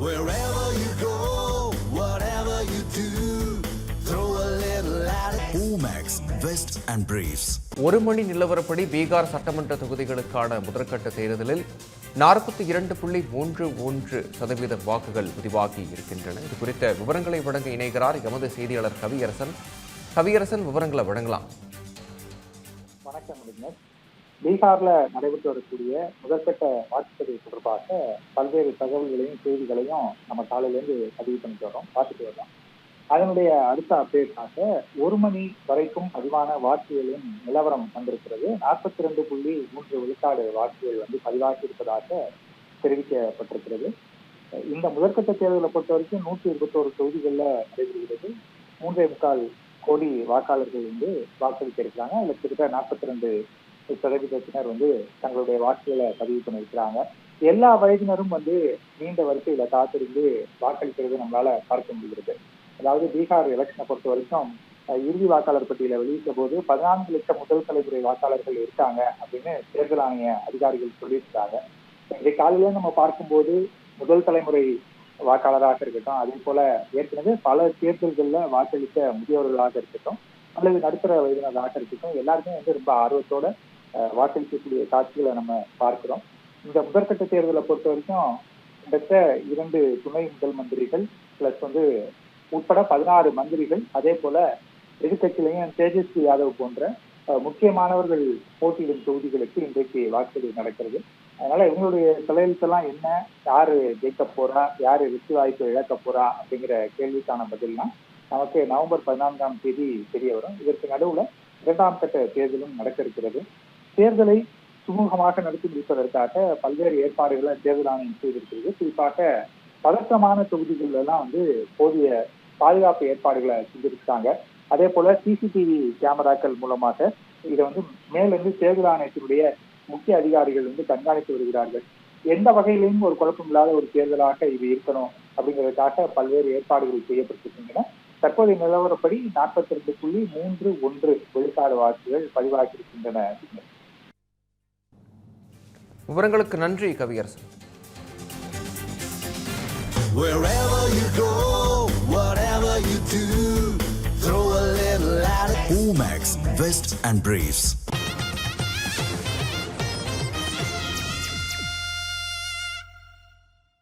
Wherever you go, whatever you do, throw a little at it. Omax, Vest and Briefs. ஒரு மணி நிலவரப்படி பீகார் சட்டமன்ற தொகுதிகளுக்கான முதற்கட்ட தேர்தலில் 42.31% வாக்குகள் பதிவாகி இருக்கின்றன. இது குறித்த விவரங்களை வழங்க இணைகிறார் எமது செய்தியாளர் கவியரசன். கவியரசன், விவரங்களை வழங்கலாம். வணக்கம். பீகார்ல நடைபெற்று வரக்கூடிய முதற்கட்ட வாக்குப்பதிவு தொடர்பாக பல்வேறு தகவல்களையும் செய்திகளையும் நம்ம காலையிலேருந்து பதிவு பண்ணிட்டு வரோம், பார்த்துட்டு வரோம். அதனுடைய அடுத்த அப்டேட்டாக 1 மணி வரைக்கும் பதிவான வாக்குகளின் நிலவரம் வந்திருக்கிறது. 42.3 விழுக்காடு வாக்குகள் பதிவாகி இருப்பதாக தெரிவிக்கப்பட்டிருக்கிறது. இந்த முதற்கட்ட தேர்தலை பொறுத்த வரைக்கும் 121 தொகுதிகளில் நடைபெறுகிறது. 3.25 கோடி வாக்காளர்கள் வாக்களிக்க இருக்கிறாங்க. அதுல கிட்டத்தட்ட 42% தங்களுடைய வாக்குகளை பதிவு பண்ணியிருக்கிறாங்க. எல்லா வயதினரும் நீண்ட வரிசையில காத்திருந்து வாக்களிக்கிறது நம்மளால பார்க்க முடிகிறது. அதாவது பீகார் எலெக்ஷனை பொறுத்த வரைக்கும் இறுதி வாக்காளர் பட்டியலை வெளியிட்ட போது 14 லட்சம் முதல் தலைமுறை வாக்காளர்கள் இருக்காங்க அப்படின்னு தேர்தல் ஆணைய அதிகாரிகள் சொல்லியிருக்காங்க. இன்றைக்கு காலையில நம்ம பார்க்கும்போது முதல் தலைமுறை வாக்காளராக இருக்கட்டும், அதே போல ஏற்கனவே பல தேர்தல்கள்ல வாக்களித்த முதியவர்களாக இருக்கட்டும் அல்லது நடுத்தர வயதினராக இருக்கட்டும், எல்லாருமே ரொம்ப ஆர்வத்தோட வாக்களிக்கக்கூடிய காட்சிகளை நம்ம பார்க்கிறோம். இந்த முதற்கட்ட தேர்தலை பொறுத்த வரைக்கும் கிட்டத்தட்ட 2 துணை முதல் மந்திரிகள் பிளஸ் உட்பட 16 மந்திரிகள், அதே போல எதிர்கட்சியிலையும் தேஜஸ்வி யாதவ் போன்ற முக்கியமானவர்கள் போட்டியிடும் தொகுதிகளுக்கு இன்றைக்கு வாக்குப்பதிவு நடக்கிறது. அதனால இவங்களுடைய தலையெழுத்தெல்லாம் என்ன, யாரு ஜெயிக்க போறா, யாரு வெற்றி வாய்ப்பு இழக்க போறா அப்படிங்கிற கேள்விக்கான பதில்லாம் நமக்கு நவம்பர் 14ஆம் தேதி தெரிய வரும். இதற்கு நடுவுல 2ஆம் கட்ட தேர்தலும் நடக்க இருக்கிறது. தேர்தலை சுமூகமாக நடத்தி முடிப்பதற்காக பல்வேறு ஏற்பாடுகளை தேர்தல் ஆணையம் செய்திருக்கிறது. குறிப்பாக பதற்றமான தொகுதிகள் எல்லாம் போதிய பாதுகாப்பு ஏற்பாடுகளை செஞ்சிருக்காங்க. அதே போல சிசிடிவி கேமராக்கள் மூலமாக இதை மேலிருந்து தேர்தல் ஆணையத்தினுடைய முக்கிய அதிகாரிகள் கண்காணித்து வருகிறார்கள். எந்த வகையிலையும் ஒரு குழப்பம் இல்லாத ஒரு தேர்தலாக இது இருக்கணும் அப்படிங்கிறதுக்காக பல்வேறு ஏற்பாடுகள் செய்யப்பட்டிருக்கின்றன. தற்போதைய நிலவரப்படி 42.31 விழுக்காடு வாக்குகள் பதிவாகி இருக்கின்றன. விவரங்களுக்கு நன்றி Kaviyarasan. Wherever you go, whatever you do, throw a little at it. Omax, Vest and Briefs.